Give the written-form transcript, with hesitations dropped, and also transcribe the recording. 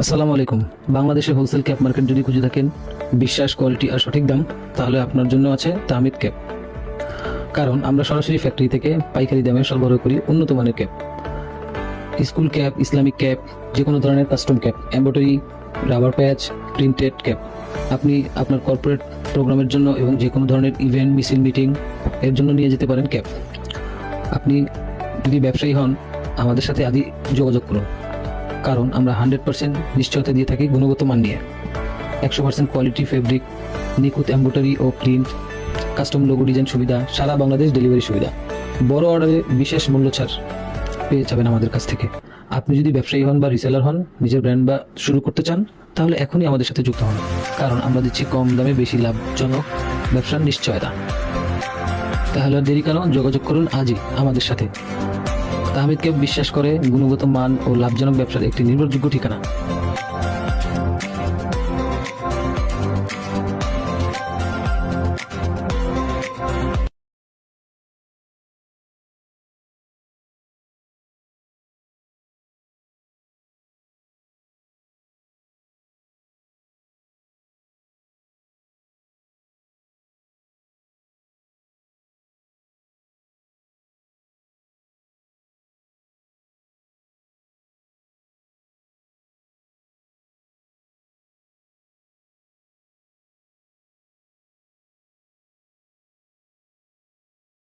আসসালামু আলাইকুম। বাংলাদেশে হোলসেল ক্যাপ মার্কেট যদি খুঁজে থাকেন, বিশ্বাস, কোয়ালিটি আর সঠিক দাম, তাহলে আপনার জন্য আছে তাহমিদ ক্যাপ। কারণ আমরা সরাসরি ফ্যাক্টরি থেকে পাইকারি দামে সরবরাহ করি উন্নত মানের cap. School cap, Islamic cap, যে কোনো ধরনের কাস্টম ক্যাপ, এমব্রয়ডারি, রাবার প্যাচ, প্রিন্টেড ক্যাপ। আপনি আপনার কর্পোরেট প্রোগ্রামের জন্য এবং যে কোনো ধরনের ইভেন্ট, মিছিল, মিটিং এর জন্য নিয়ে যেতে পারেন ক্যাপ। আপনি যদি ব্যবসায়ী হন, আমাদের সাথে আদি যোগাযোগ করুন। কারণ আমরা 100% নিশ্চয়তা দিয়ে থাকি গুণগত মান নিয়ে। 100% কোয়ালিটি ফেব্রিক, নিখুঁত এমব্রয়ডারি ও প্রিন্ট, কাস্টম লোগো ডিজাইন সুবিধা, সারা বাংলাদেশ ডেলিভারি সুবিধা, বড় অর্ডারে বিশেষ মূল্য ছাড় পেয়ে যাবেন আমাদের কাছ থেকে। আপনি যদি ব্যবসায়ী হন বা রিসেলার হন, নিজের ব্র্যান্ড বা শুরু করতে চান, তাহলে এখনই আমাদের সাথে যুক্ত হন। কারণ আমরা দিচ্ছি কম দামে বেশি লাভজনক ব্যবসার নিশ্চয়তা। তাহলে আর দেরি কেন? যোগাযোগ করুন আজই আমাদের সাথে। তাহমিদ ক্যাপ বিশ্বাস করে গুণগত মান ও লাভজনক ব্যবসার একটি নির্ভরযোগ্য ঠিকানা।